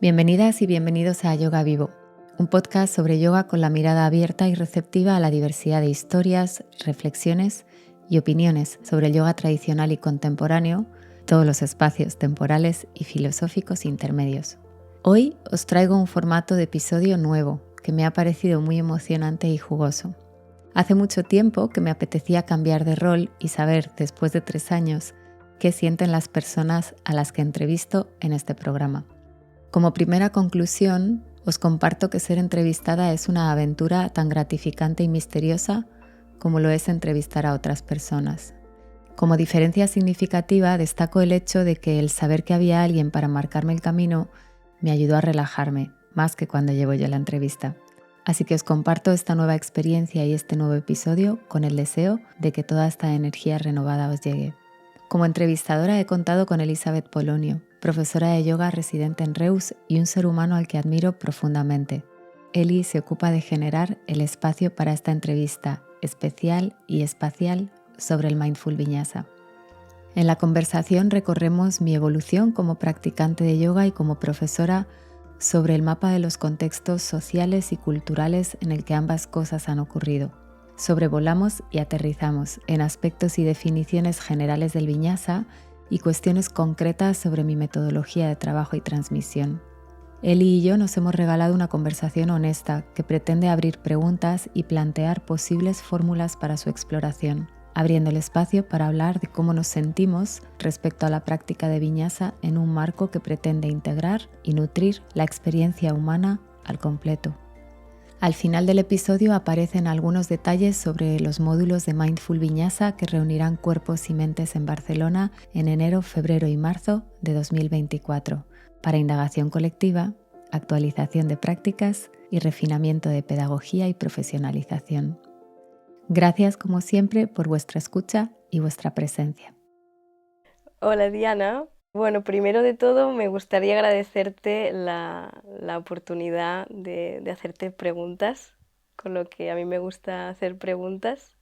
Bienvenidas y bienvenidos a Yoga Vivo, un podcast sobre yoga con la mirada abierta y receptiva a la diversidad de historias, reflexiones y opiniones sobre el yoga tradicional y contemporáneo, todos los espacios temporales y filosóficos intermedios. Hoy os traigo un formato de episodio nuevo que me ha parecido muy emocionante y jugoso. Hace mucho tiempo que me apetecía cambiar de rol y saber, después de 3 años, qué sienten las personas a las que entrevisto en este programa. Como primera conclusión, os comparto que ser entrevistada es una aventura tan gratificante y misteriosa como lo es entrevistar a otras personas. Como diferencia significativa, destaco el hecho de que el saber que había alguien para marcarme el camino me ayudó a relajarme, más que cuando llevo yo la entrevista. Así que os comparto esta nueva experiencia y este nuevo episodio con el deseo de que toda esta energía renovada os llegue. Como entrevistadora he contado con Elizabeth Polonio, profesora de yoga residente en Reus y un ser humano al que admiro profundamente. Eli se ocupa de generar el espacio para esta entrevista especial y espacial sobre el Mindful Vinyasa. En la conversación recorremos mi evolución como practicante de yoga y como profesora sobre el mapa de los contextos sociales y culturales en el que ambas cosas han ocurrido. Sobrevolamos y aterrizamos en aspectos y definiciones generales del Vinyasa y cuestiones concretas sobre mi metodología de trabajo y transmisión. Eli y yo nos hemos regalado una conversación honesta que pretende abrir preguntas y plantear posibles fórmulas para su exploración, abriendo el espacio para hablar de cómo nos sentimos respecto a la práctica de Vinyasa en un marco que pretende integrar y nutrir la experiencia humana al completo. Al final del episodio aparecen algunos detalles sobre los módulos de Mindful Vinyasa que reunirán cuerpos y mentes en Barcelona en enero, febrero y marzo de 2024 para indagación colectiva, actualización de prácticas y refinamiento de pedagogía y profesionalización. Gracias, como siempre, por vuestra escucha y vuestra presencia. Hola Diana. Bueno, primero de todo me gustaría agradecerte la oportunidad de hacerte preguntas, con lo que a mí me gusta hacer preguntas.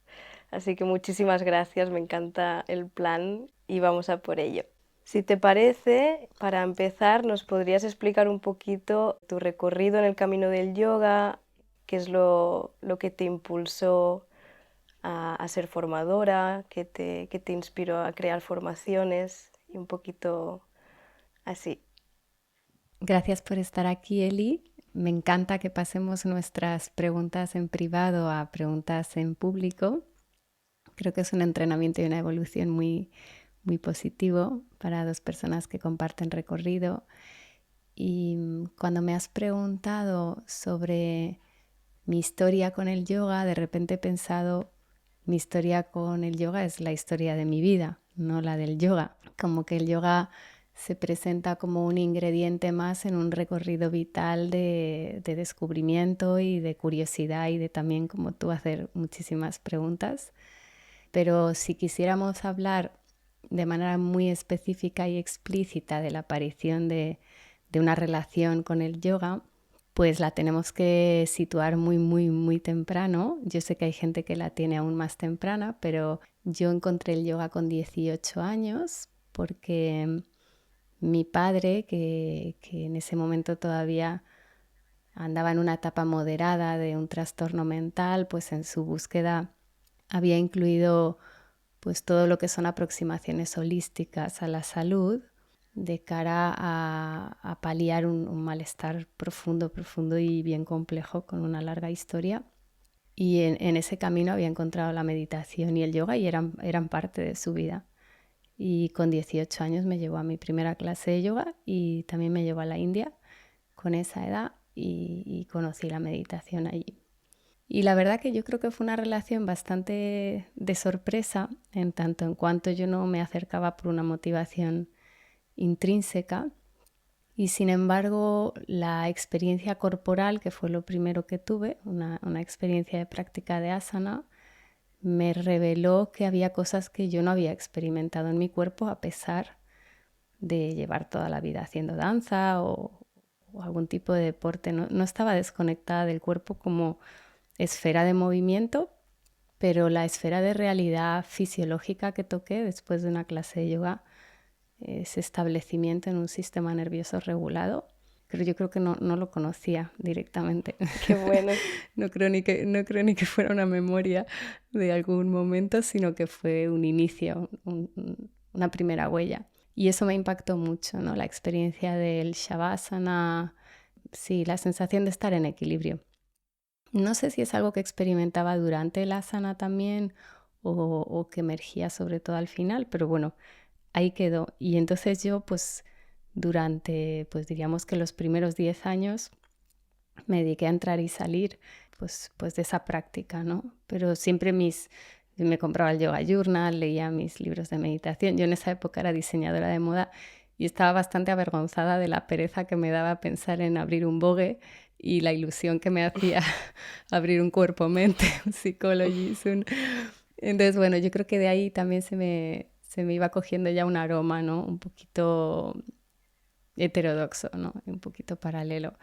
Así que muchísimas gracias, me encanta el plan y vamos a por ello. Si te parece, para empezar, ¿nos podrías explicar un poquito tu recorrido en el camino del yoga? ¿Qué es lo que te impulsó a ser formadora? ¿Qué te inspiró a crear formaciones? Y un poquito así. Gracias por estar aquí, Eli. Me encanta que pasemos nuestras preguntas en privado a preguntas en público. Creo que es un entrenamiento y una evolución muy positivo para dos personas que comparten recorrido. Y cuando me has preguntado sobre mi historia con el yoga, de repente he pensado, mi historia con el yoga es la historia de mi vida, no la del yoga. Como que el yoga se presenta como un ingrediente más en un recorrido vital de descubrimiento y de curiosidad y de también, como tú, hacer muchísimas preguntas. Pero si quisiéramos hablar de manera muy específica y explícita de la aparición de una relación con el yoga, pues la tenemos que situar muy temprano. Yo sé que hay gente que la tiene aún más temprana, pero yo encontré el yoga con 18 años porque mi padre, que en ese momento todavía andaba en una etapa moderada de un trastorno mental, pues en su búsqueda había incluido pues todo lo que son aproximaciones holísticas a la salud de cara a paliar un malestar profundo y bien complejo con una larga historia. Y en ese camino había encontrado la meditación y el yoga y eran parte de su vida. Y con 18 años me llevó a mi primera clase de yoga y también me llevó a la India con esa edad y conocí la meditación allí. Y la verdad que yo creo que fue una relación bastante de sorpresa, en tanto en cuanto yo no me acercaba por una motivación intrínseca. Y sin embargo, la experiencia corporal, que fue lo primero que tuve, una experiencia de práctica de asana, me reveló que había cosas que yo no había experimentado en mi cuerpo a pesar de llevar toda la vida haciendo danza o algún tipo de deporte. No estaba desconectada del cuerpo como esfera de movimiento, pero la esfera de realidad fisiológica que toqué después de una clase de yoga, ese establecimiento en un sistema nervioso regulado, pero yo creo que no lo conocía directamente. Qué bueno. No creo ni que fuera una memoria de algún momento, sino que fue un inicio, una primera huella. Y eso me impactó mucho, ¿no? La experiencia del Shavasana, sí, la sensación de estar en equilibrio. No sé si es algo que experimentaba durante el asana también o que emergía sobre todo al final, pero bueno, ahí quedó. Y entonces yo, pues, durante, pues diríamos que los primeros 10 años, me dediqué a entrar y salir, pues de esa práctica, ¿no? Pero siempre me compraba el Yoga Journal, leía mis libros de meditación. Yo en esa época era diseñadora de moda y estaba bastante avergonzada de la pereza que me daba pensar en abrir un Vogue y la ilusión que me hacía abrir un cuerpo-mente, un Psychology. Entonces, bueno, yo creo que de ahí también se me iba cogiendo ya un aroma, ¿no? Un poquito heterodoxo, ¿no? Un poquito paralelo.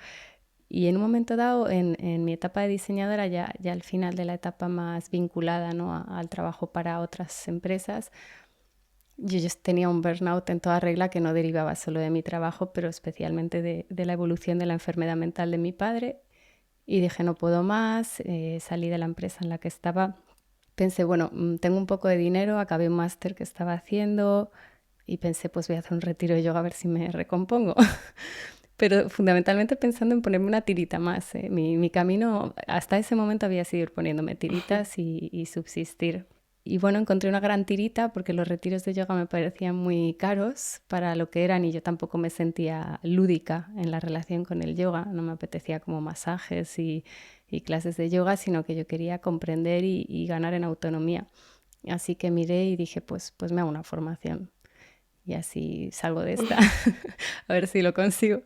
Y en un momento dado, en mi etapa de diseñadora, ya al final de la etapa más vinculada, ¿no? al trabajo para otras empresas, yo ya tenía un burnout en toda regla que no derivaba solo de mi trabajo, pero especialmente de la evolución de la enfermedad mental de mi padre. Y dije, no puedo más, salí de la empresa en la que estaba. Pensé, bueno, tengo un poco de dinero, acabé un máster que estaba haciendo y pensé, pues voy a hacer un retiro de yoga a ver si me recompongo. Pero fundamentalmente pensando en ponerme una tirita más. Mi camino hasta ese momento había sido ir poniéndome tiritas y subsistir. Y bueno, encontré una gran tirita porque los retiros de yoga me parecían muy caros para lo que eran y yo tampoco me sentía lúdica en la relación con el yoga. No me apetecía como masajes y clases de yoga, sino que yo quería comprender y ganar en autonomía. Así que miré y dije, pues me hago una formación y así salgo de esta, a ver si lo consigo.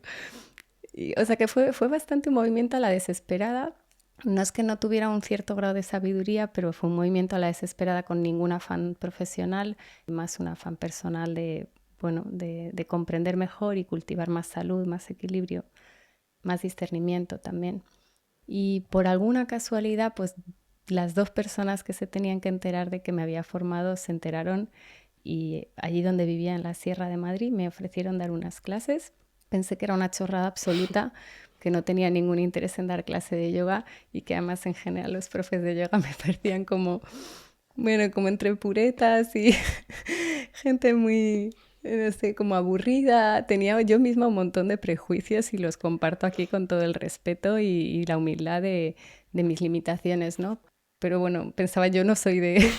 O sea que fue bastante un movimiento a la desesperada. No es que no tuviera un cierto grado de sabiduría, pero fue un movimiento a la desesperada con ningún afán profesional, más un afán personal de, bueno, de comprender mejor y cultivar más salud, más equilibrio, más discernimiento también. Y por alguna casualidad, pues las dos personas que se tenían que enterar de que me había formado se enteraron y allí donde vivía en la Sierra de Madrid me ofrecieron dar unas clases. Pensé que era una chorrada absoluta, que no tenía ningún interés en dar clase de yoga y que además en general los profes de yoga me parecían como, bueno, como entre puretas y gente muy, no sé, como aburrida. Tenía yo misma un montón de prejuicios y los comparto aquí con todo el respeto y la humildad de mis limitaciones, ¿no? Pero bueno, pensaba yo no soy de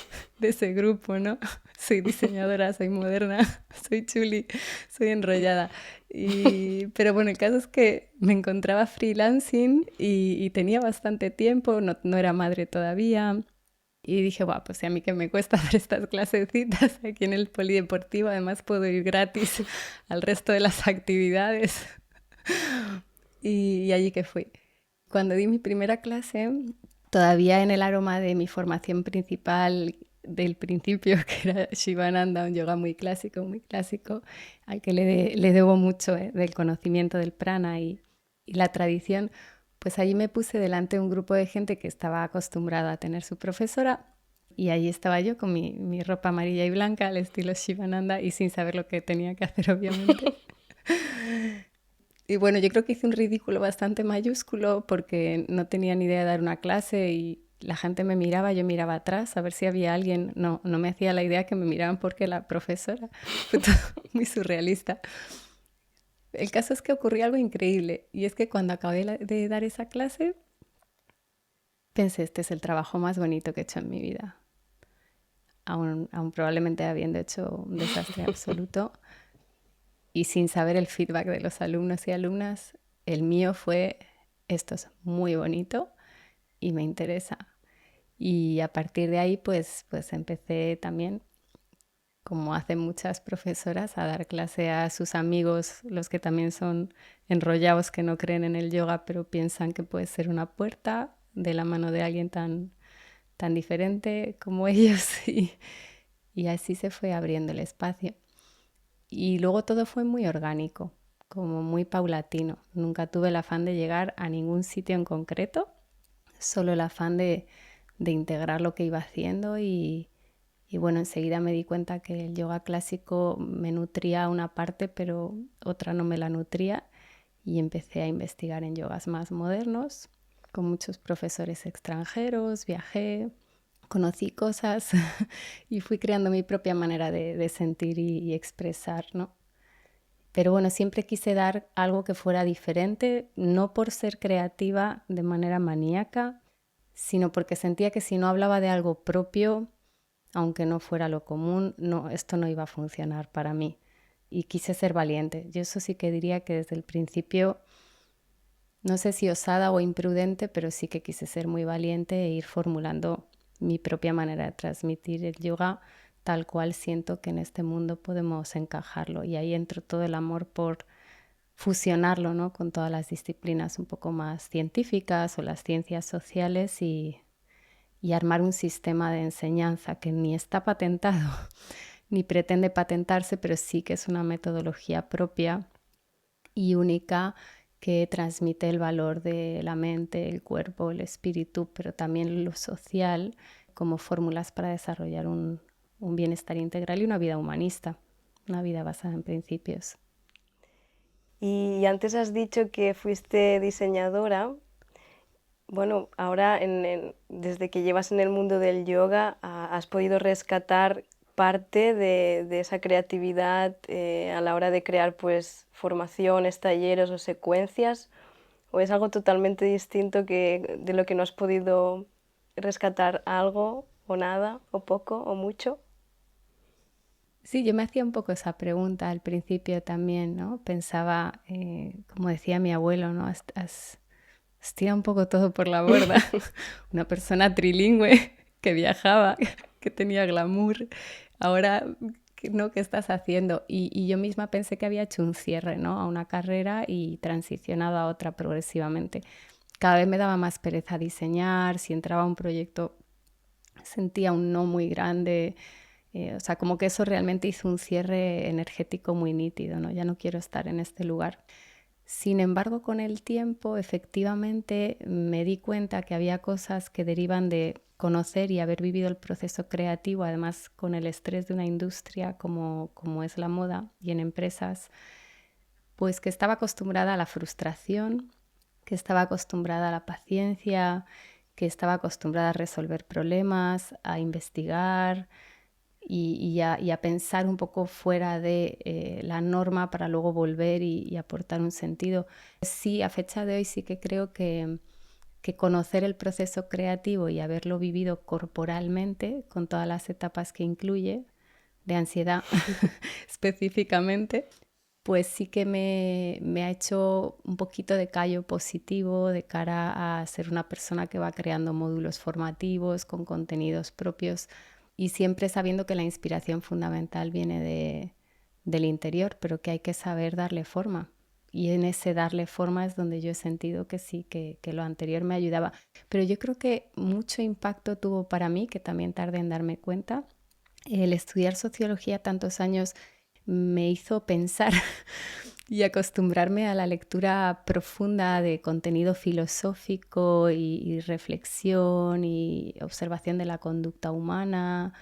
ese grupo, ¿no? Soy diseñadora, soy moderna, soy chuli, soy enrollada. Pero bueno, el caso es que me encontraba freelancing y tenía bastante tiempo, no era madre todavía. Y dije, bueno, pues si a mí que me cuesta dar estas clasecitas aquí en el polideportivo, además puedo ir gratis al resto de las actividades. Y allí que fui. Cuando di mi primera clase, todavía en el aroma de mi formación principal del principio, que era Shivananda, un yoga muy clásico, al que le debo mucho del conocimiento del prana y la tradición, pues allí me puse delante de un grupo de gente que estaba acostumbrada a tener su profesora y allí estaba yo con mi ropa amarilla y blanca al estilo Shivananda y sin saber lo que tenía que hacer, obviamente. Y bueno, yo creo que hice un ridículo bastante mayúsculo porque no tenía ni idea de dar una clase y la gente me miraba, yo miraba atrás a ver si había alguien. No me hacía la idea que me miraban porque la profesora. Fue todo muy surrealista. El caso es que ocurrió algo increíble y es que cuando acabé de dar esa clase, pensé, este es el trabajo más bonito que he hecho en mi vida. Aún probablemente habiendo hecho un desastre absoluto y sin saber el feedback de los alumnos y alumnas, el mío fue, esto es muy bonito y me interesa. Y a partir de ahí, pues empecé también, como hacen muchas profesoras, a dar clase a sus amigos, los que también son enrollados, que no creen en el yoga, pero piensan que puede ser una puerta de la mano de alguien tan diferente como ellos. Y así se fue abriendo el espacio. Y luego todo fue muy orgánico, como muy paulatino. Nunca tuve el afán de llegar a ningún sitio en concreto, solo el afán de integrar lo que iba haciendo y bueno, enseguida me di cuenta que el yoga clásico me nutría una parte, pero otra no me la nutría y empecé a investigar en yogas más modernos, con muchos profesores extranjeros, viajé, conocí cosas y fui creando mi propia manera de sentir y expresar, ¿no? Pero bueno, siempre quise dar algo que fuera diferente, no por ser creativa de manera maníaca, sino porque sentía que si no hablaba de algo propio, aunque no fuera lo común, no, esto no iba a funcionar para mí. Y quise ser valiente. Yo eso sí que diría que desde el principio, no sé si osada o imprudente, pero sí que quise ser muy valiente e ir formulando mi propia manera de transmitir el yoga tal cual siento que en este mundo podemos encajarlo. Y ahí entró todo el amor por fusionarlo, ¿no?, con todas las disciplinas un poco más científicas o las ciencias sociales y armar un sistema de enseñanza que ni está patentado ni pretende patentarse, pero sí que es una metodología propia y única que transmite el valor de la mente, el cuerpo, el espíritu, pero también lo social como fórmulas para desarrollar un bienestar integral y una vida humanista, una vida basada en principios. Y antes has dicho que fuiste diseñadora. Bueno, ahora desde que llevas en el mundo del yoga, ¿has podido rescatar parte de esa creatividad a la hora de crear pues formaciones, talleres o secuencias? ¿O es algo totalmente distinto de lo que no has podido rescatar algo o nada o poco o mucho? Sí, yo me hacía un poco esa pregunta al principio también, ¿no? Pensaba, como decía mi abuelo, ¿no? Has tirado un poco todo por la borda. Una persona trilingüe que viajaba, que tenía glamour. Ahora, ¿no? ¿Qué estás haciendo? Y yo misma pensé que había hecho un cierre, ¿no?, a una carrera y transicionado a otra progresivamente. Cada vez me daba más pereza diseñar, si entraba a un proyecto sentía un no muy grande, o sea, como que eso realmente hizo un cierre energético muy nítido, ¿no? Ya no quiero estar en este lugar. Sin embargo, con el tiempo, efectivamente, me di cuenta que había cosas que derivan de conocer y haber vivido el proceso creativo, además con el estrés de una industria como es la moda y en empresas, pues que estaba acostumbrada a la frustración, que estaba acostumbrada a la paciencia, que estaba acostumbrada a resolver problemas, a investigar y a pensar un poco fuera de la norma para luego volver y aportar un sentido. Sí, a fecha de hoy sí que creo que conocer el proceso creativo y haberlo vivido corporalmente, con todas las etapas que incluye, de ansiedad específicamente, pues sí que me ha hecho un poquito de callo positivo de cara a ser una persona que va creando módulos formativos con contenidos propios y siempre sabiendo que la inspiración fundamental viene del interior, pero que hay que saber darle forma. Y en ese darle forma es donde yo he sentido que sí, que lo anterior me ayudaba. Pero yo creo que mucho impacto tuvo para mí, que también tardé en darme cuenta, el estudiar sociología tantos años me hizo pensar y acostumbrarme a la lectura profunda de contenido filosófico y reflexión y observación de la conducta humana.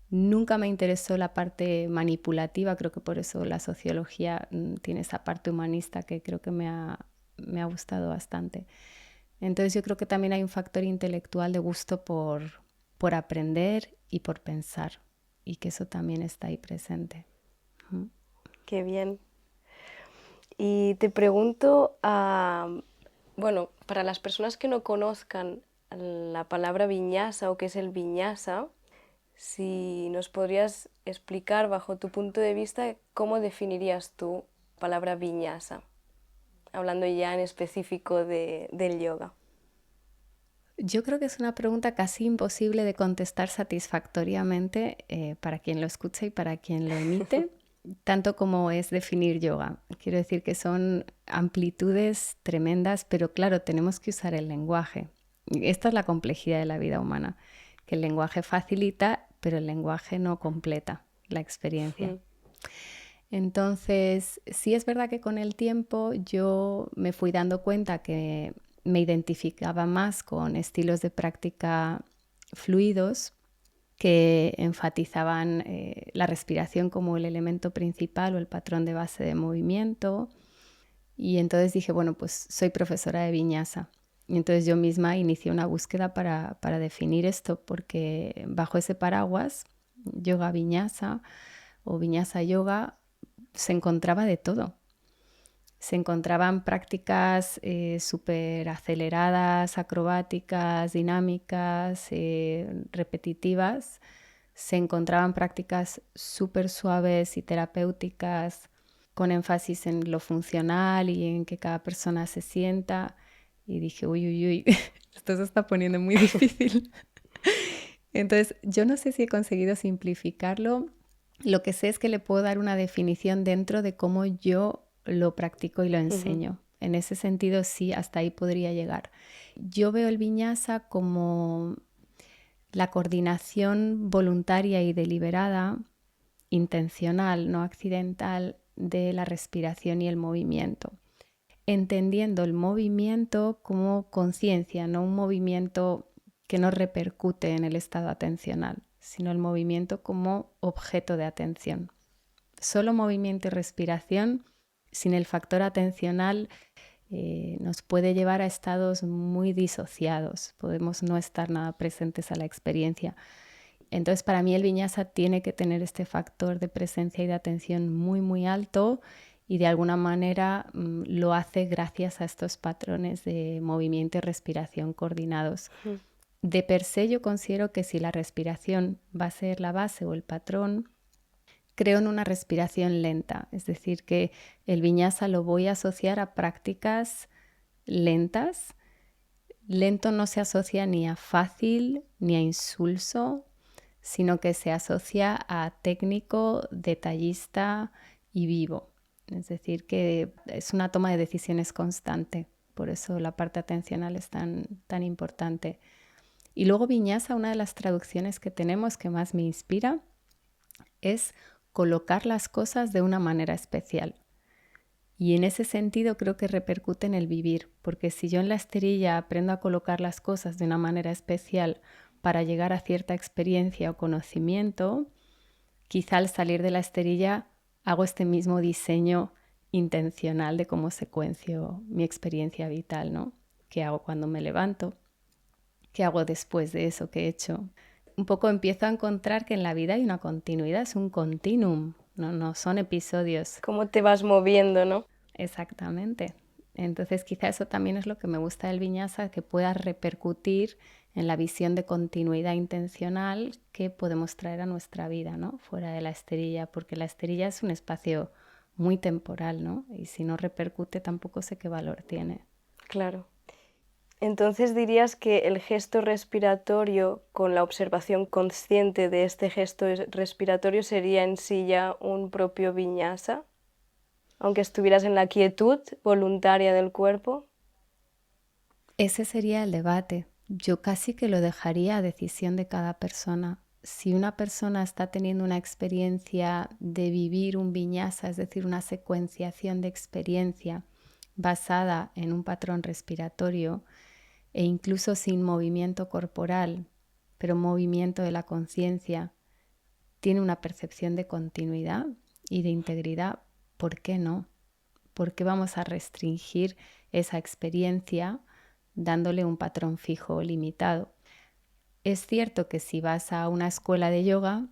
Nunca me interesó la parte manipulativa, creo que por eso la sociología tiene esa parte humanista que creo que me ha gustado bastante. Entonces yo creo que también hay un factor intelectual de gusto por aprender y por pensar, y que eso también está ahí presente. Qué bien. Y te pregunto, bueno, para las personas que no conozcan la palabra viñasa o qué es el viñasa, si nos podrías explicar bajo tu punto de vista cómo definirías tú la palabra viñasa, hablando ya en específico del yoga. Yo creo que es una pregunta casi imposible de contestar satisfactoriamente para quien lo escucha y para quien lo emite, tanto como es definir yoga. Quiero decir que son amplitudes tremendas, pero claro, tenemos que usar el lenguaje. Y esta es la complejidad de la vida humana, que el lenguaje facilita, pero el lenguaje no completa la experiencia. Mm. Entonces, sí es verdad que con el tiempo yo me fui dando cuenta que me identificaba más con estilos de práctica fluidos que enfatizaban la respiración como el elemento principal o el patrón de base de movimiento, Y entonces dije, bueno, pues soy profesora de viñasa. Y entonces yo misma inicié una búsqueda para definir esto, porque bajo ese paraguas, yoga viñasa o viñasa yoga, se encontraba de todo. Se encontraban prácticas súper aceleradas, acrobáticas, dinámicas, repetitivas. Se encontraban prácticas súper suaves y terapéuticas, con énfasis en lo funcional y en que cada persona se sienta. Y dije, uy, uy, uy, esto se está poniendo muy difícil. Entonces, yo no sé si he conseguido simplificarlo. Lo que sé es que le puedo dar una definición dentro de cómo yo lo practico y lo Ujú, enseño. En ese sentido, sí, hasta ahí podría llegar. Yo veo el viñasa como la coordinación voluntaria y deliberada, intencional, no accidental, de la respiración y el movimiento, entendiendo el movimiento como conciencia, no un movimiento que no repercute en el estado atencional, sino el movimiento como objeto de atención. Solo movimiento y respiración, sin el factor atencional, nos puede llevar a estados muy disociados. Podemos no estar nada presentes a la experiencia. Entonces, para mí el viñasa tiene que tener este factor de presencia y de atención muy, muy alto, y de alguna manera lo hace gracias a estos patrones de movimiento y respiración coordinados. ujú. De per se yo considero que si la respiración va a ser la base o el patrón, creo en una respiración lenta, es decir, que el viñasa lo voy a asociar a prácticas lentas. Lento no se asocia ni a fácil ni a insulso, sino que se asocia a técnico, detallista y vivo. Es decir, que es una toma de decisiones constante. Por eso la parte atencional es tan importante. Y luego Viñasa, una de las traducciones que tenemos que más me inspira, es colocar las cosas de una manera especial. Y en ese sentido creo que repercute en el vivir, porque si yo en la esterilla aprendo a colocar las cosas de una manera especial para llegar a cierta experiencia o conocimiento, quizá al salir de la esterilla hago este mismo diseño intencional de cómo secuencio mi experiencia vital, ¿no? ¿Qué hago cuando me levanto? ¿Qué hago después de eso que he hecho? Un poco empiezo a encontrar que en la vida hay una continuidad, es un continuum, no son episodios. ¿Cómo te vas moviendo, no? Exactamente. Entonces quizá eso también es lo que me gusta del viñasa, que pueda repercutir en la visión de continuidad intencional que podemos traer a nuestra vida, ¿no? Fuera de la esterilla, porque la esterilla es un espacio muy temporal, ¿no? Y si no repercute tampoco sé qué valor tiene. Claro. Entonces dirías que el gesto respiratorio, con la observación consciente de este gesto respiratorio, sería en sí ya un propio viñasa, aunque estuvieras en la quietud voluntaria del cuerpo. Ese sería el debate. Yo casi que lo dejaría a decisión de cada persona. Si una persona está teniendo una experiencia de vivir un viñasa, es decir, una secuenciación de experiencia basada en un patrón respiratorio e incluso sin movimiento corporal, pero movimiento de la conciencia, tiene una percepción de continuidad y de integridad, ¿por qué no? ¿Por qué vamos a restringir esa experiencia dándole un patrón fijo o limitado? Es cierto que si vas a una escuela de yoga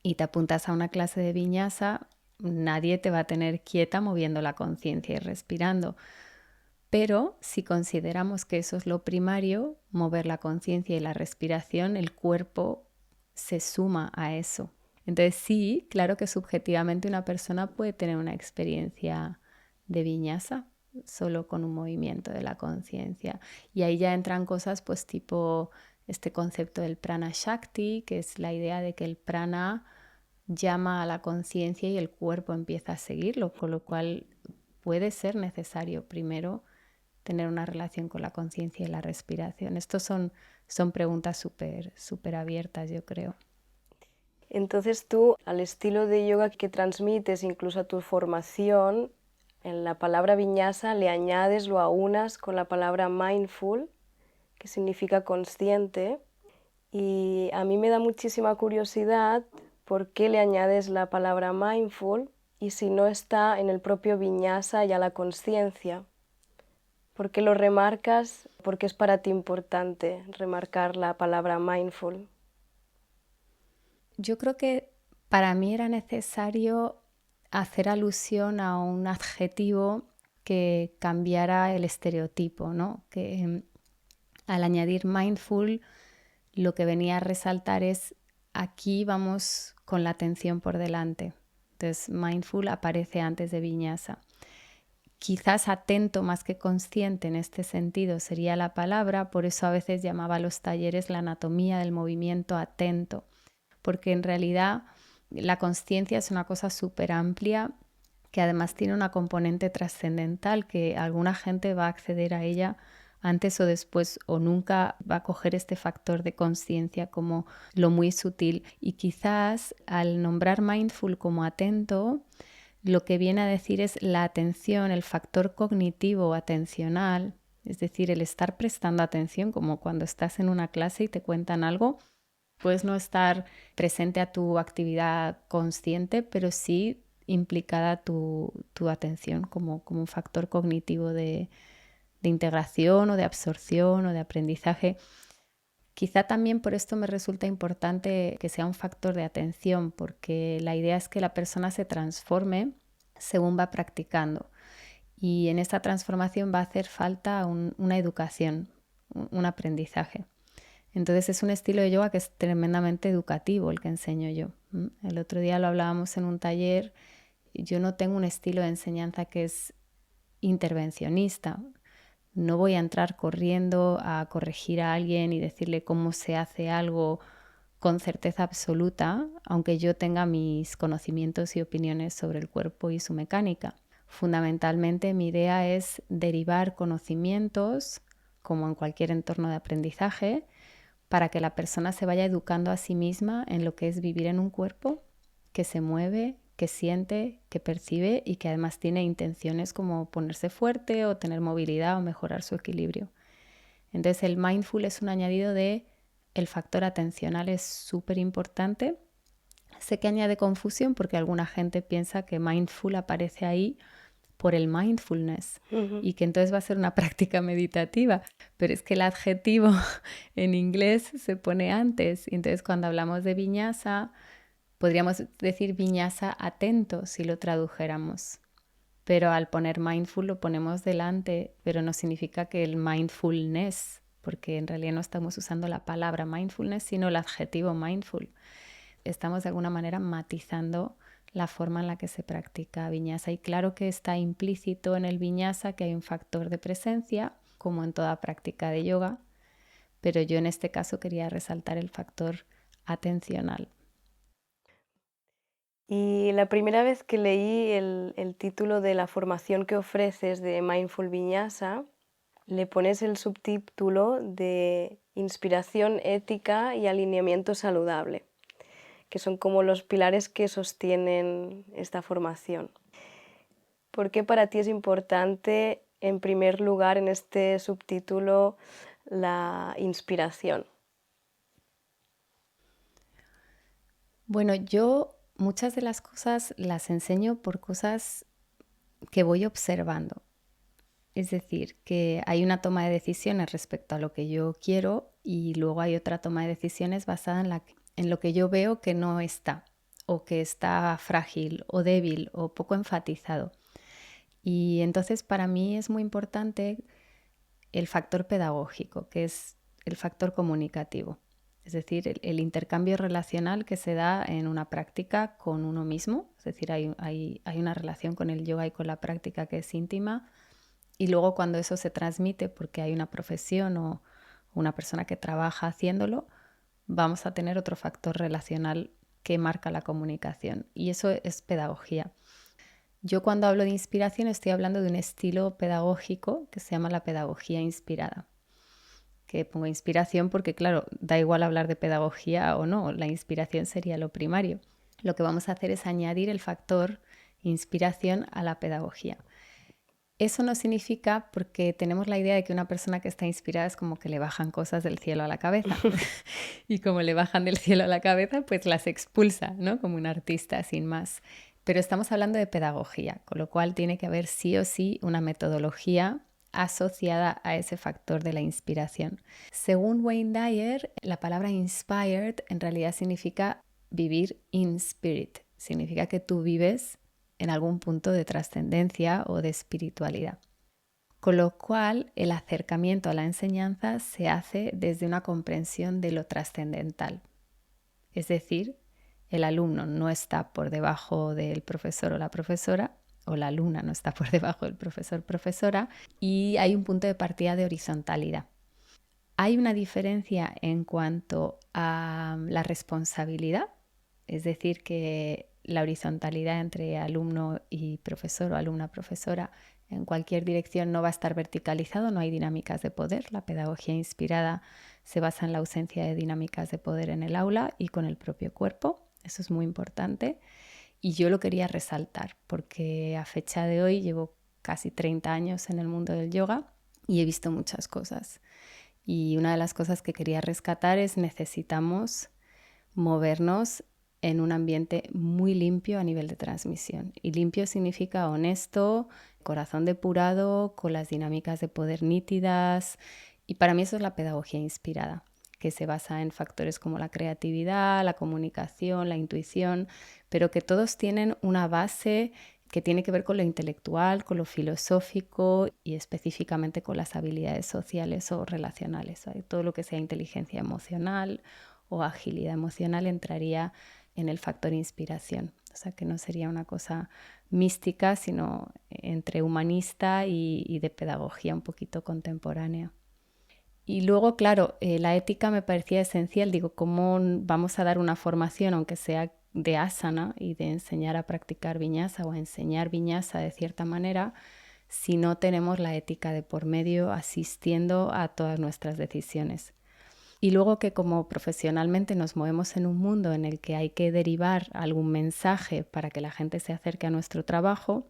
y te apuntas a una clase de viñasa, nadie te va a tener quieta moviendo la conciencia y respirando. Pero si consideramos que eso es lo primario, mover la conciencia y la respiración, el cuerpo se suma a eso. Entonces sí, claro que subjetivamente una persona puede tener una experiencia de viñasa solo con un movimiento de la conciencia. Y ahí ya entran cosas pues tipo este concepto del prana shakti, que es la idea de que el prana llama a la conciencia y el cuerpo empieza a seguirlo, con lo cual puede ser necesario primero tener una relación con la conciencia y la respiración. Estos son preguntas súper abiertas, yo creo. Entonces tú, al estilo de yoga que transmites, incluso a tu formación, en la palabra viñasa le añades, lo aunas con la palabra mindful, que significa consciente, y a mí me da muchísima curiosidad por qué le añades la palabra mindful y si no está en el propio viñasa ya la consciencia. ¿Por qué lo remarcas? ¿Por qué es para ti importante remarcar la palabra mindful? Yo creo que para mí era necesario hacer alusión a un adjetivo que cambiara el estereotipo, ¿no? Que al añadir mindful, lo que venía a resaltar es aquí vamos con la atención por delante. Entonces, mindful aparece antes de viñasa. Quizás atento más que consciente en este sentido sería la palabra, por eso a veces llamaba a los talleres la anatomía del movimiento atento, porque en realidad la consciencia es una cosa súper amplia que además tiene una componente trascendental que alguna gente va a acceder a ella antes o después o nunca va a coger este factor de conciencia como lo muy sutil. Y quizás al nombrar mindful como atento, lo que viene a decir es la atención, el factor cognitivo atencional, es decir, el estar prestando atención, como cuando estás en una clase y te cuentan algo. Puedes no estar presente a tu actividad consciente, pero sí implicada tu atención como un factor cognitivo de integración o de absorción o de aprendizaje. Quizá también por esto me resulta importante que sea un factor de atención, porque la idea es que la persona se transforme según va practicando. Y en esta transformación va a hacer falta una educación, un aprendizaje. Entonces es un estilo de yoga que es tremendamente educativo el que enseño yo. El otro día lo hablábamos en un taller. Yo no tengo un estilo de enseñanza que es intervencionista. No voy a entrar corriendo a corregir a alguien y decirle cómo se hace algo con certeza absoluta, aunque yo tenga mis conocimientos y opiniones sobre el cuerpo y su mecánica. Fundamentalmente mi idea es derivar conocimientos, como en cualquier entorno de aprendizaje, para que la persona se vaya educando a sí misma en lo que es vivir en un cuerpo que se mueve, que siente, que percibe y que además tiene intenciones como ponerse fuerte o tener movilidad o mejorar su equilibrio. Entonces el mindful es un añadido de el factor atencional es súper importante. Sé que añade confusión porque alguna gente piensa que mindful aparece ahí por el mindfulness y que entonces va a ser una práctica meditativa, pero es que el adjetivo en inglés se pone antes y entonces cuando hablamos de viñasa podríamos decir viñasa atento si lo tradujéramos, pero al poner mindful lo ponemos delante, pero no significa que el mindfulness, porque en realidad no estamos usando la palabra mindfulness sino el adjetivo mindful. Estamos de alguna manera matizando la forma en la que se practica viñasa. Y claro que está implícito en el viñasa que hay un factor de presencia, como en toda práctica de yoga, pero yo en este caso quería resaltar el factor atencional. Y la primera vez que leí el título de la formación que ofreces de Mindful Vinyasa, le pones el subtítulo de Inspiración ética y alineamiento saludable, que son como los pilares que sostienen esta formación. ¿Por qué para ti es importante, en primer lugar, en este subtítulo, la inspiración? Bueno, yo muchas de las cosas las enseño por cosas que voy observando. Es decir, que hay una toma de decisiones respecto a lo que yo quiero y luego hay otra toma de decisiones basada en lo que yo veo que no está o que está frágil o débil o poco enfatizado. Y entonces para mí es muy importante el factor pedagógico, que es el factor comunicativo. Es decir, el intercambio relacional que se da en una práctica con uno mismo. Es decir, hay una relación con el yoga y con la práctica que es íntima. Y luego cuando eso se transmite porque hay una profesión o una persona que trabaja haciéndolo, vamos a tener otro factor relacional que marca la comunicación. Y eso es pedagogía. Yo cuando hablo de inspiración estoy hablando de un estilo pedagógico que se llama la pedagogía inspirada. Que pongo inspiración porque, claro, da igual hablar de pedagogía o no, la inspiración sería lo primario. Lo que vamos a hacer es añadir el factor inspiración a la pedagogía. Eso no significa, porque tenemos la idea de que una persona que está inspirada es como que le bajan cosas del cielo a la cabeza. Y como le bajan del cielo a la cabeza, pues las expulsa, ¿no? Como un artista sin más. Pero estamos hablando de pedagogía, con lo cual tiene que haber sí o sí una metodología asociada a ese factor de la inspiración. Según Wayne Dyer, la palabra inspired en realidad significa vivir in spirit, significa que tú vives en algún punto de trascendencia o de espiritualidad. Con lo cual, el acercamiento a la enseñanza se hace desde una comprensión de lo trascendental. Es decir, el alumno no está por debajo del profesor o la profesora, o la alumna no está por debajo del profesor o profesora, y hay un punto de partida de horizontalidad. Hay una diferencia en cuanto a la responsabilidad, es decir, que la horizontalidad entre alumno y profesor o alumna-profesora en cualquier dirección no va a estar verticalizado, no hay dinámicas de poder. La pedagogía inspirada se basa en la ausencia de dinámicas de poder en el aula y con el propio cuerpo. Eso es muy importante y yo lo quería resaltar porque a fecha de hoy llevo casi 30 años en el mundo del yoga y he visto muchas cosas. Y una de las cosas que quería rescatar es necesitamos movernos en un ambiente muy limpio a nivel de transmisión. Y limpio significa honesto, corazón depurado, con las dinámicas de poder nítidas. Y para mí eso es la pedagogía inspirada, que se basa en factores como la creatividad, la comunicación, la intuición, pero que todos tienen una base que tiene que ver con lo intelectual, con lo filosófico y específicamente con las habilidades sociales o relacionales. Todo lo que sea inteligencia emocional o agilidad emocional entraría en el factor inspiración. O sea, que no sería una cosa mística, sino entre humanista y de pedagogía un poquito contemporánea. Y luego, claro, la ética me parecía esencial. Digo, ¿cómo vamos a dar una formación, aunque sea de asana y de enseñar a practicar viñasa o a enseñar viñasa de cierta manera, si no tenemos la ética de por medio asistiendo a todas nuestras decisiones? Y luego que como profesionalmente nos movemos en un mundo en el que hay que derivar algún mensaje para que la gente se acerque a nuestro trabajo,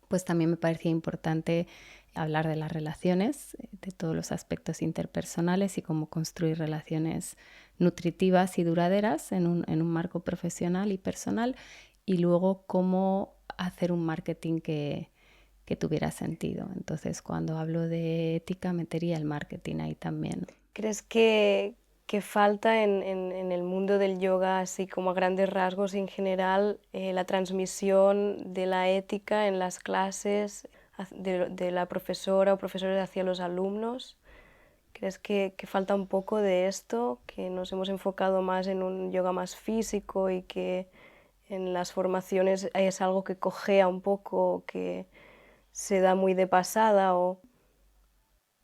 pues también me parecía importante hablar de las relaciones, de todos los aspectos interpersonales y cómo construir relaciones nutritivas y duraderas en un marco profesional y personal, y luego cómo hacer un marketing que tuviera sentido. Entonces, cuando hablo de ética, metería el marketing ahí también. ¿Crees que falta en el mundo del yoga, así como a grandes rasgos en general, la transmisión de la ética en las clases de la profesora o profesores hacia los alumnos? ¿Crees que falta un poco de esto, que nos hemos enfocado más en un yoga más físico y que en las formaciones es algo que cojea un poco, que se da muy de pasada? O...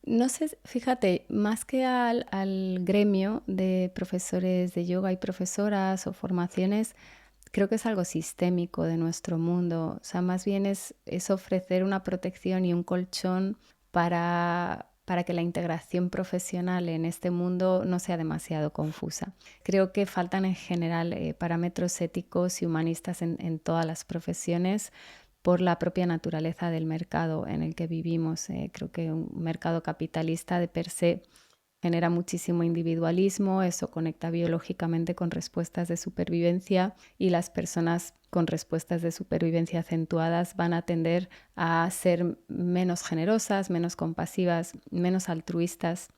No sé, fíjate, más que al gremio de profesores de yoga y profesoras o formaciones, creo que es algo sistémico de nuestro mundo. O sea, más bien es ofrecer una protección y un colchón para que la integración profesional en este mundo no sea demasiado confusa. Creo que faltan en general parámetros éticos y humanistas en todas las profesiones por la propia naturaleza del mercado en el que vivimos. Creo que un mercado capitalista de per se genera muchísimo individualismo, eso conecta biológicamente con respuestas de supervivencia y las personas con respuestas de supervivencia acentuadas van a tender a ser menos generosas, menos compasivas, menos altruistas,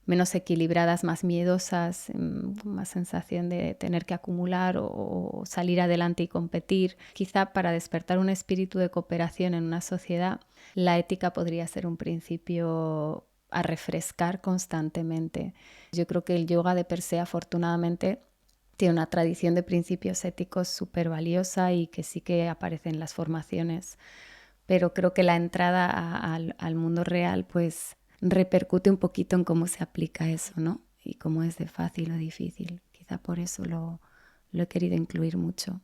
menos equilibradas, más miedosas, con más sensación de tener que acumular o salir adelante y competir. Quizá para despertar un espíritu de cooperación en una sociedad, la ética podría ser un principio a refrescar constantemente. Yo creo que el yoga de per se, afortunadamente, tiene una tradición de principios éticos súper valiosa y que sí que aparece en las formaciones, pero creo que la entrada al mundo real pues repercute un poquito en cómo se aplica eso, ¿no? Y cómo es de fácil o difícil. Quizá por eso lo he querido incluir mucho.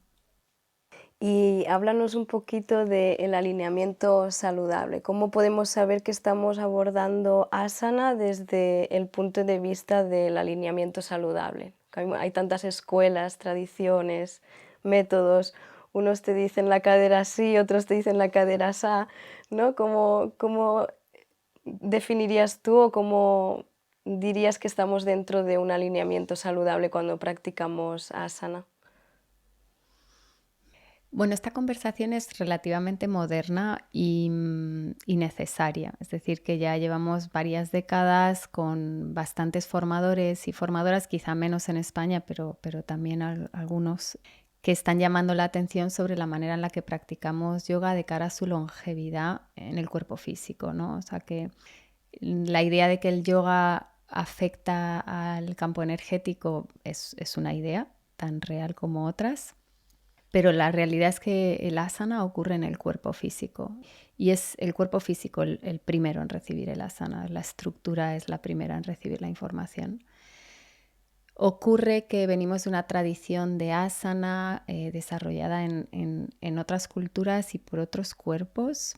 Y háblanos un poquito del alineamiento saludable. ¿Cómo podemos saber que estamos abordando asana desde el punto de vista del alineamiento saludable? Hay tantas escuelas, tradiciones, métodos. Unos te dicen la cadera así, otros te dicen la cadera asá, ¿no? ¿Cómo definirías tú o cómo dirías que estamos dentro de un alineamiento saludable cuando practicamos asana? Bueno, esta conversación es relativamente moderna y necesaria. Es decir, que ya llevamos varias décadas con bastantes formadores y formadoras, quizá menos en España, pero también algunos que están llamando la atención sobre la manera en la que practicamos yoga de cara a su longevidad en el cuerpo físico, ¿no? O sea que la idea de que el yoga afecta al campo energético es una idea tan real como otras. Pero la realidad es que el asana ocurre en el cuerpo físico y es el cuerpo físico el primero en recibir el asana. La estructura es la primera en recibir la información. Ocurre que venimos de una tradición de asana desarrollada en otras culturas y por otros cuerpos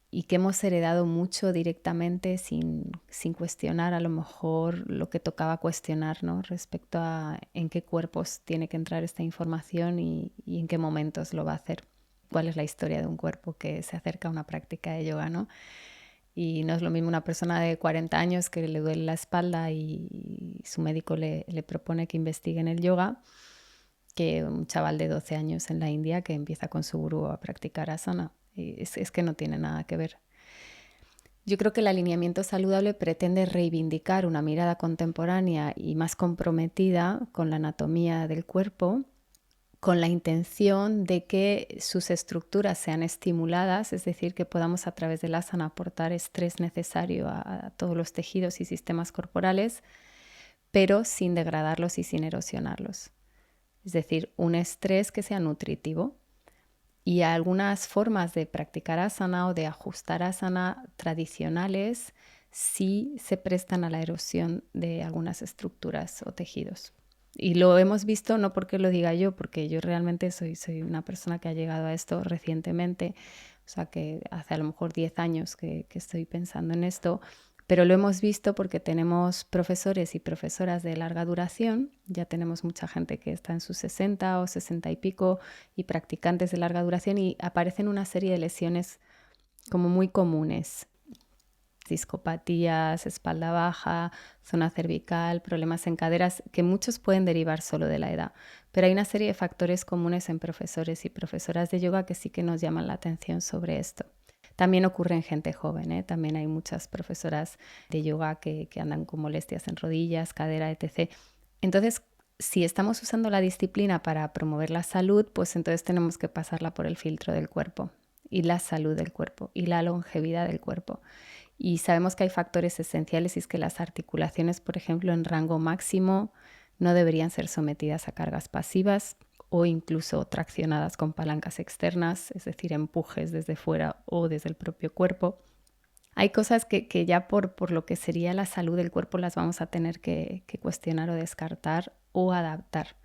y que hemos heredado mucho directamente sin cuestionar a lo mejor lo que tocaba cuestionar, ¿no? Respecto a en qué cuerpos tiene que entrar esta información y en qué momentos lo va a hacer. ¿Cuál es la historia de un cuerpo que se acerca a una práctica de yoga, ¿no? Y no es lo mismo una persona de 40 años que le duele la espalda y su médico le propone que investigue en el yoga que un chaval de 12 años en la India que empieza con su gurú a practicar asana. Y es que no tiene nada que ver. Yo creo que el alineamiento saludable pretende reivindicar una mirada contemporánea y más comprometida con la anatomía del cuerpo, con la intención de que sus estructuras sean estimuladas, es decir, que podamos a través del asana aportar estrés necesario a todos los tejidos y sistemas corporales, pero sin degradarlos y sin erosionarlos. Es decir, un estrés que sea nutritivo. Y algunas formas de practicar asana o de ajustar asana tradicionales sí se prestan a la erosión de algunas estructuras o tejidos. Y lo hemos visto no porque lo diga yo, porque yo realmente soy una persona que ha llegado a esto recientemente, o sea que hace a lo mejor 10 años que estoy pensando en esto, pero lo hemos visto porque tenemos profesores y profesoras de larga duración, ya tenemos mucha gente que está en sus 60 o 60 y pico y practicantes de larga duración y aparecen una serie de lesiones como muy comunes. Discopatías, espalda baja, zona cervical, problemas en caderas, que muchos pueden derivar solo de la edad. Pero hay una serie de factores comunes en profesores y profesoras de yoga que sí que nos llaman la atención sobre esto. También ocurre en gente joven, ¿eh? También hay muchas profesoras de yoga que andan con molestias en rodillas, cadera, etc. Entonces, si estamos usando la disciplina para promover la salud, pues entonces tenemos que pasarla por el filtro del cuerpo y la salud del cuerpo y la longevidad del cuerpo. Y sabemos que hay factores esenciales y es que las articulaciones, por ejemplo, en rango máximo no deberían ser sometidas a cargas pasivas o incluso traccionadas con palancas externas, es decir, empujes desde fuera o desde el propio cuerpo. Hay cosas que ya por lo que sería la salud del cuerpo las vamos a tener que cuestionar o descartar o adaptar.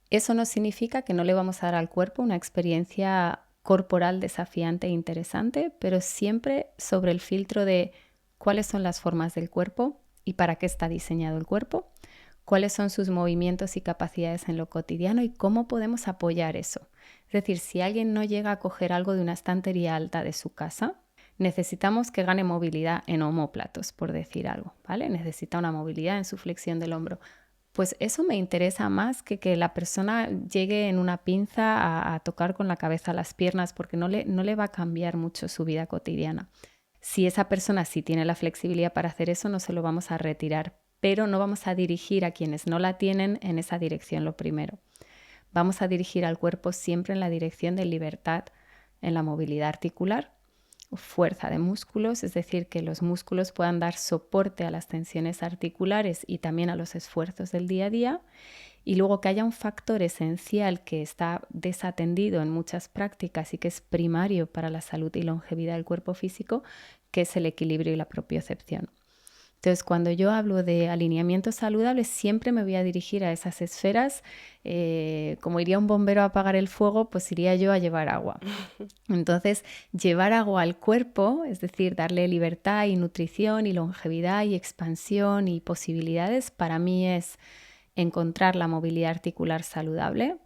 Eso no significa que no le vamos a dar al cuerpo una experiencia corporal desafiante e interesante, pero siempre sobre el filtro de cuáles son las formas del cuerpo y para qué está diseñado el cuerpo, cuáles son sus movimientos y capacidades en lo cotidiano y cómo podemos apoyar eso. Es decir, si alguien no llega a coger algo de una estantería alta de su casa, necesitamos que gane movilidad en omóplatos, por decir algo, ¿vale? Necesita una movilidad en su flexión del hombro. Pues eso me interesa más que la persona llegue en una pinza a tocar con la cabeza las piernas, porque no le va a cambiar mucho su vida cotidiana. Si esa persona sí tiene la flexibilidad para hacer eso, no se lo vamos a retirar, pero no vamos a dirigir a quienes no la tienen en esa dirección lo primero. Vamos a dirigir al cuerpo siempre en la dirección de libertad, en la movilidad articular, fuerza de músculos, es decir, que los músculos puedan dar soporte a las tensiones articulares y también a los esfuerzos del día a día, y luego que haya un factor esencial que está desatendido en muchas prácticas y que es primario para la salud y longevidad del cuerpo físico, que es el equilibrio y la propiocepción. Entonces, cuando yo hablo de alineamiento saludable, siempre me voy a dirigir a esas esferas. Como iría un bombero a apagar el fuego, pues iría yo a llevar agua. Entonces, llevar agua al cuerpo, es decir, darle libertad y nutrición y longevidad y expansión y posibilidades, para mí es encontrar la movilidad articular saludable,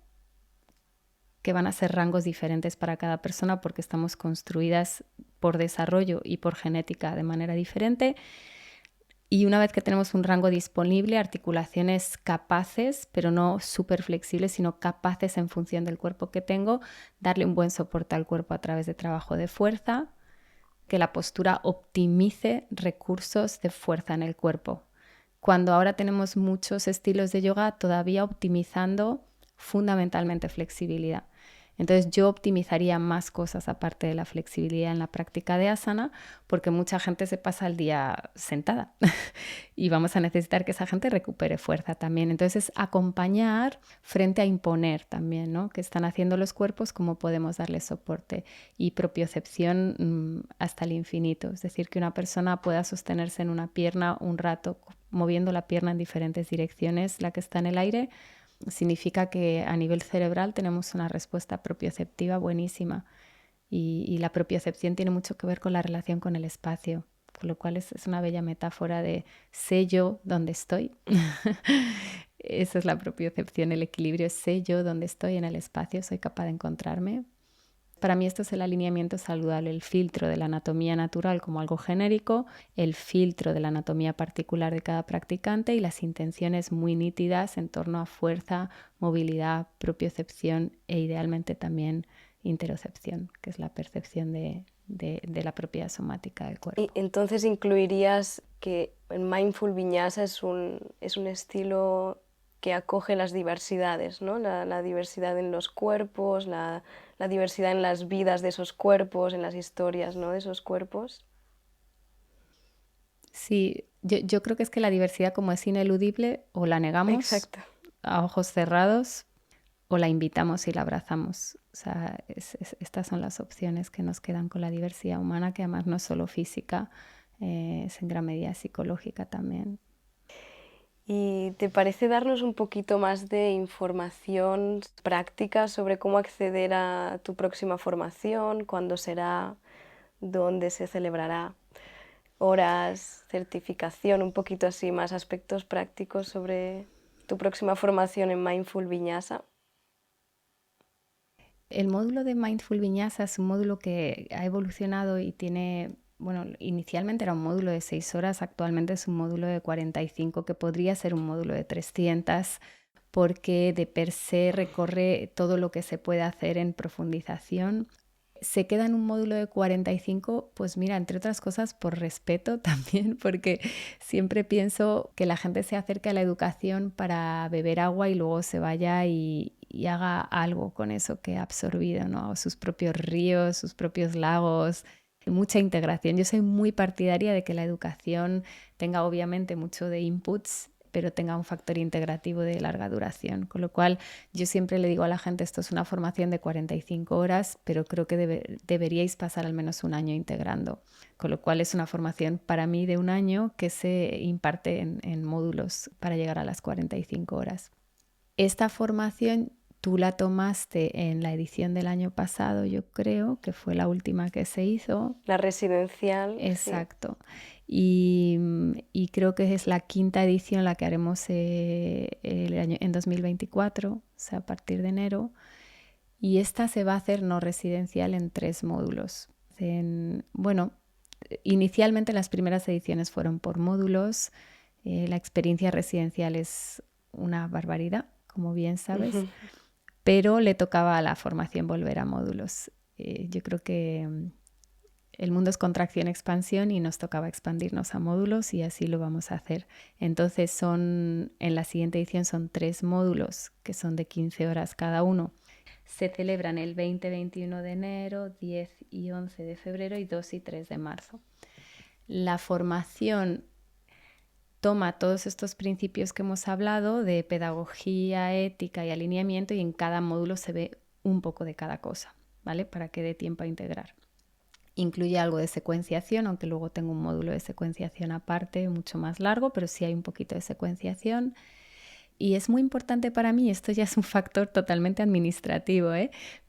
que van a ser rangos diferentes para cada persona porque estamos construidas por desarrollo y por genética de manera diferente. Y una vez que tenemos un rango disponible, articulaciones capaces, pero no súper flexibles, sino capaces en función del cuerpo que tengo, darle un buen soporte al cuerpo a través de trabajo de fuerza, que la postura optimice recursos de fuerza en el cuerpo. Cuando ahora tenemos muchos estilos de yoga todavía optimizando fundamentalmente flexibilidad. Entonces yo optimizaría más cosas aparte de la flexibilidad en la práctica de asana, porque mucha gente se pasa el día sentada y vamos a necesitar que esa gente recupere fuerza también. Entonces acompañar frente a imponer también, ¿no? ¿Qué están haciendo los cuerpos? ¿Cómo podemos darles soporte? Y propiocepción hasta el infinito. Es decir, que una persona pueda sostenerse en una pierna un rato moviendo la pierna en diferentes direcciones, la que está en el aire, significa que a nivel cerebral tenemos una respuesta propioceptiva buenísima y la propiocepción tiene mucho que ver con la relación con el espacio, con lo cual es una bella metáfora de sé yo dónde estoy. Esa es la propiocepción, el equilibrio, sé yo dónde estoy en el espacio, soy capaz de encontrarme. Para mí esto es el alineamiento saludable, el filtro de la anatomía natural como algo genérico, el filtro de la anatomía particular de cada practicante y las intenciones muy nítidas en torno a fuerza, movilidad, propiocepción e idealmente también interocepción, que es la percepción de la propiedad somática del Y cuerpo. entonces incluirías que el Mindful Vinyasa es un estilo que acoge las diversidades, ¿no? La diversidad en los cuerpos, la diversidad en las vidas de esos cuerpos, en las historias, ¿no? de esos cuerpos. Sí, yo creo que es que la diversidad como es ineludible o la negamos Exacto. a ojos cerrados o la invitamos y la abrazamos. O sea, estas son las opciones que nos quedan con la diversidad humana, que además no es solo física, es en gran medida psicológica también. ¿Y te parece darnos un poquito más de información práctica sobre cómo acceder a tu próxima formación, cuándo será, dónde se celebrará, horas, certificación, un poquito así, más aspectos prácticos sobre tu próxima formación en Mindful Vinyasa? El módulo de Mindful Vinyasa es un módulo que ha evolucionado y tiene, bueno, inicialmente era un módulo de 6 horas, actualmente es un módulo de 45, que podría ser un módulo de 300, porque de per se recorre todo lo que se puede hacer en profundización. Se queda en un módulo de 45, pues mira, entre otras cosas por respeto también, porque siempre pienso que la gente se acerca a la educación para beber agua y luego se vaya y haga algo con eso que ha absorbido, ¿no? Sus propios ríos, sus propios lagos, mucha integración. Yo soy muy partidaria de que la educación tenga obviamente mucho de inputs, pero tenga un factor integrativo de larga duración. Con lo cual, yo siempre le digo a la gente, esto es una formación de 45 horas, pero creo que deberíais pasar al menos un año integrando. Con lo cual, es una formación para mí de un año que se imparte en módulos para llegar a las 45 horas. Esta formación tú la tomaste en la edición del año pasado, yo creo, que fue la última que se hizo. La residencial, sí. Exacto. Y creo que es la quinta edición la que haremos en 2024, o sea, a partir de enero. Y esta se va a hacer no residencial en 3 módulos. Bueno, inicialmente las primeras ediciones fueron por módulos. La experiencia residencial es una barbaridad, como bien sabes, pero le tocaba a la formación volver a módulos. Yo creo que el mundo es contracción-expansión y nos tocaba expandirnos a módulos y así lo vamos a hacer. Entonces en la siguiente edición son 3 módulos que son de 15 horas cada uno. Se celebran el 20-21 de enero, 10 y 11 de febrero y 2 y 3 de marzo. La formación toma todos estos principios que hemos hablado de pedagogía, ética y alineamiento y en cada módulo se ve un poco de cada cosa, ¿vale? Para que dé tiempo a integrar. Incluye algo de secuenciación, aunque luego tengo un módulo de secuenciación aparte, mucho más largo, pero sí hay un poquito de secuenciación. Y es muy importante para mí, esto ya es un factor totalmente administrativo,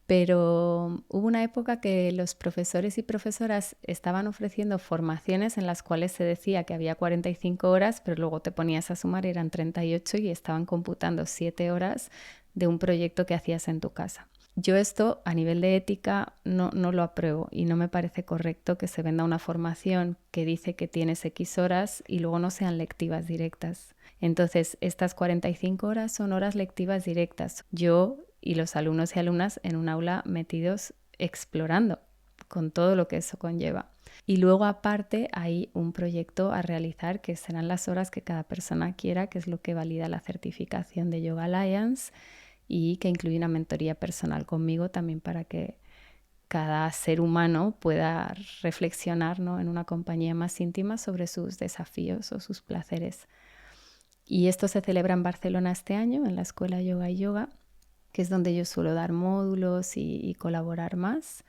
pero hubo una época que los profesores y profesoras estaban ofreciendo formaciones en las cuales se decía que había 45 horas, pero luego te ponías a sumar y eran 38 y estaban computando 7 horas de un proyecto que hacías en tu casa. Yo esto a nivel de ética no lo apruebo y no me parece correcto que se venda una formación que dice que tienes X horas y luego no sean lectivas directas. Entonces, estas 45 horas son horas lectivas directas. Yo y los alumnos y alumnas en un aula metidos explorando con todo lo que eso conlleva. Y luego aparte hay un proyecto a realizar que serán las horas que cada persona quiera, que es lo que valida la certificación de Yoga Alliance y que incluye una mentoría personal conmigo también para que cada ser humano pueda reflexionar, ¿no?, en una compañía más íntima sobre sus desafíos o sus placeres. Y esto se celebra en Barcelona este año, en la Escuela Yoga y Yoga, que es donde yo suelo dar módulos y colaborar más.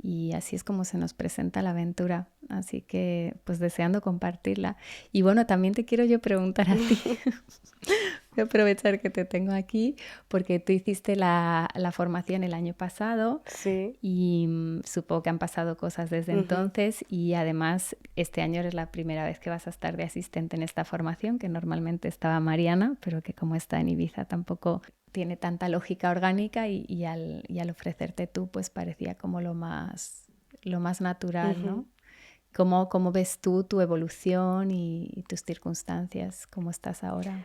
Y así es como se nos presenta la aventura. Así que pues deseando compartirla. Y bueno, también te quiero yo preguntar a ti. Voy a aprovechar que te tengo aquí porque tú hiciste la formación el año pasado Sí. y supongo que han pasado cosas desde entonces y además este año eres la primera vez que vas a estar de asistente en esta formación, que normalmente estaba Mariana, pero que como está en Ibiza tampoco tiene tanta lógica orgánica y al ofrecerte tú pues parecía como lo más natural, ¿no? ¿Cómo ves tú tu evolución y tus circunstancias? ¿Cómo estás ahora?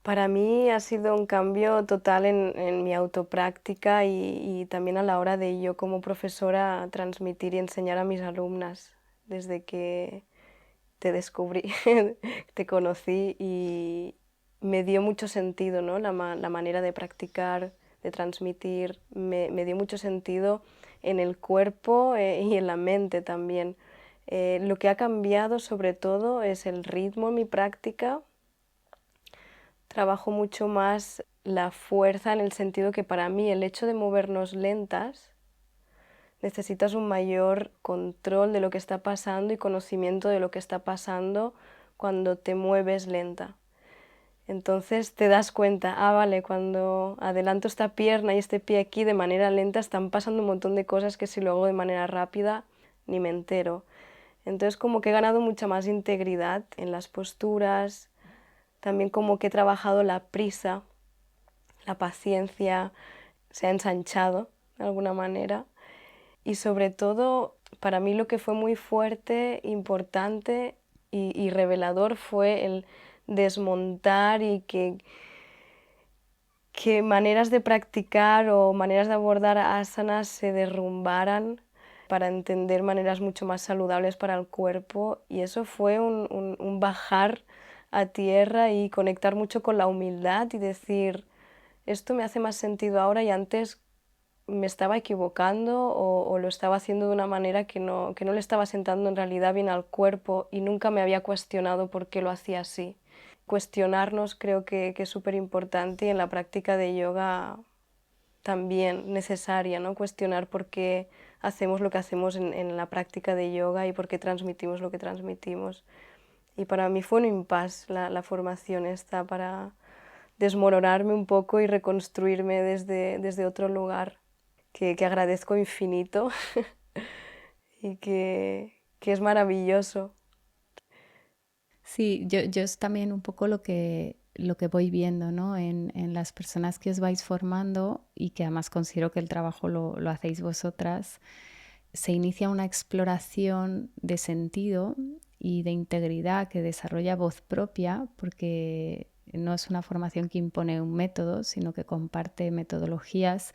Para mí ha sido un cambio total en mi autopráctica y también a la hora de yo como profesora transmitir y enseñar a mis alumnas desde que te descubrí, te conocí y me dio mucho sentido, ¿no? La manera de practicar, de transmitir, me dio mucho sentido en el cuerpo y en la mente también. Lo que ha cambiado sobre todo es el ritmo en mi práctica. Trabajo mucho más la fuerza en el sentido que para mí el hecho de movernos lentas necesitas un mayor control de lo que está pasando y conocimiento de lo que está pasando cuando te mueves lenta. Entonces te das cuenta, vale, cuando adelanto esta pierna y este pie aquí de manera lenta están pasando un montón de cosas que si lo hago de manera rápida ni me entero. Entonces como que he ganado mucha más integridad en las posturas, también como que he trabajado la prisa, la paciencia, se ha ensanchado de alguna manera. Y sobre todo, para mí lo que fue muy fuerte, importante y revelador fue el desmontar y que maneras de practicar o maneras de abordar asanas se derrumbaran para entender maneras mucho más saludables para el cuerpo. Y eso fue un bajar a tierra y conectar mucho con la humildad y decir, esto me hace más sentido ahora y antes me estaba equivocando o lo estaba haciendo de una manera que no le estaba sentando en realidad bien al cuerpo y nunca me había cuestionado por qué lo hacía así. Cuestionarnos creo que es súper importante y en la práctica de yoga también necesaria, ¿no? Cuestionar por qué hacemos lo que hacemos en la práctica de yoga y por qué transmitimos lo que transmitimos. Y para mí fue un impasse la formación esta para desmoronarme un poco y reconstruirme desde otro lugar que agradezco infinito y que es maravilloso. Sí, yo es también un poco lo que voy viendo, ¿no? En las personas que os vais formando y que además considero que el trabajo lo hacéis vosotras, se inicia una exploración de sentido y de integridad que desarrolla voz propia, porque no es una formación que impone un método, sino que comparte metodologías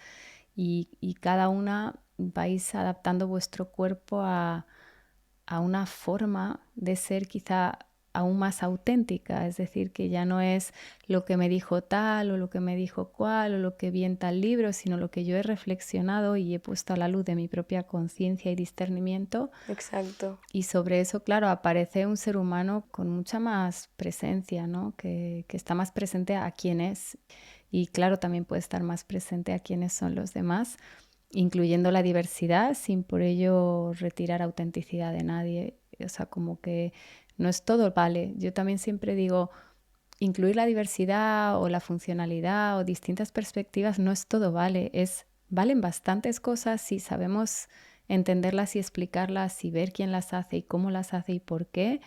y cada una vais adaptando vuestro cuerpo a una forma de ser quizá aún más auténtica, es decir, que ya no es lo que me dijo tal o lo que me dijo cual o lo que vi en tal libro, sino lo que yo he reflexionado y he puesto a la luz de mi propia conciencia y discernimiento. Exacto. Y sobre eso, claro, aparece un ser humano con mucha más presencia, ¿no? Que está más presente a quién es y claro, también puede estar más presente a quiénes son los demás, incluyendo la diversidad sin por ello retirar autenticidad de nadie. O sea, como que no es todo, vale. Yo también siempre digo, incluir la diversidad o la funcionalidad o distintas perspectivas no es todo, vale. Valen bastantes cosas si sabemos entenderlas y explicarlas y ver quién las hace y cómo las hace y por qué.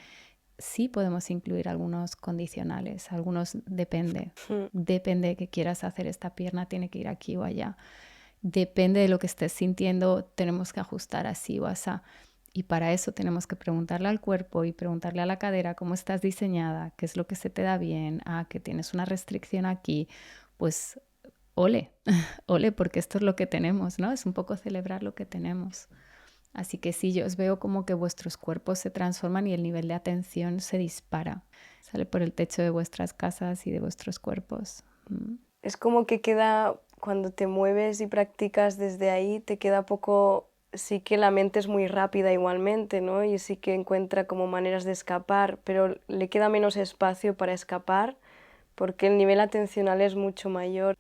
Sí podemos incluir algunos condicionales, algunos depende. Mm. Depende de que quieras hacer esta pierna, tiene que ir aquí o allá. depende de lo que estés sintiendo, tenemos que ajustar así o asá. Y para eso tenemos que preguntarle al cuerpo y preguntarle a la cadera cómo estás diseñada, qué es lo que se te da bien, que tienes una restricción aquí, pues ole, ole, porque esto es lo que tenemos, ¿no? Es un poco celebrar lo que tenemos. Así que sí, yo os veo como que vuestros cuerpos se transforman y el nivel de atención se dispara. Sale por el techo de vuestras casas y de vuestros cuerpos. Es como que queda, cuando te mueves y practicas desde ahí, te queda poco, sí que la mente es muy rápida igualmente, ¿no? Y sí que encuentra como maneras de escapar, pero le queda menos espacio para escapar porque el nivel atencional es mucho mayor.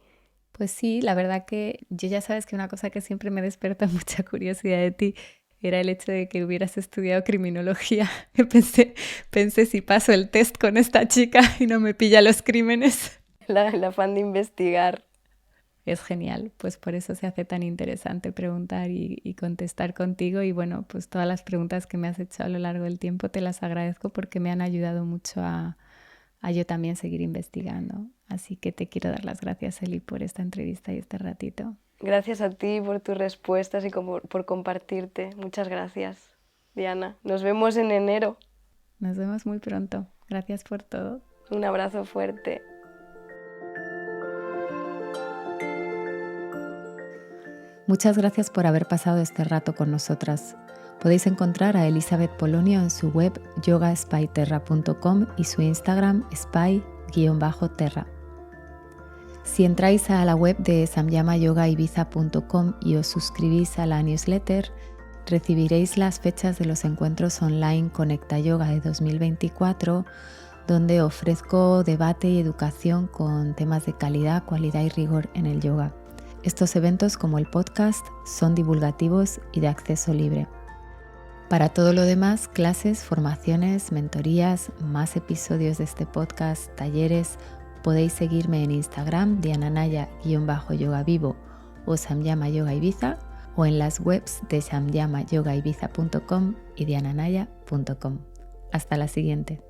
Pues sí, la verdad que yo ya sabes que una cosa que siempre me despierta mucha curiosidad de ti era el hecho de que hubieras estudiado criminología. Pensé si paso el test con esta chica y no me pilla los crímenes. El afán de investigar. Es genial, pues por eso se hace tan interesante preguntar y contestar contigo. Y bueno, pues todas las preguntas que me has hecho a lo largo del tiempo te las agradezco porque me han ayudado mucho a yo también seguir investigando. Así que te quiero dar las gracias, Eli, por esta entrevista y este ratito. Gracias a ti por tus respuestas y por compartirte. Muchas gracias, Diana. Nos vemos en enero. Nos vemos muy pronto. Gracias por todo. Un abrazo fuerte. Muchas gracias por haber pasado este rato con nosotras. Podéis encontrar a Elizabeth Polonio en su web yogaspyterra.com y su Instagram spy_terra. Si entráis a la web de samyamayogaibiza.com y os suscribís a la newsletter, recibiréis las fechas de los encuentros online Conecta Yoga de 2024, donde ofrezco debate y educación con temas de calidad, cualidad y rigor en el yoga. Estos eventos, como el podcast, son divulgativos y de acceso libre. Para todo lo demás, clases, formaciones, mentorías, más episodios de este podcast, talleres, podéis seguirme en Instagram, diananaya_yoga vivo o Samyama Yoga Ibiza, o en las webs de samyamayogaibiza.com y diananaya.com. Hasta la siguiente.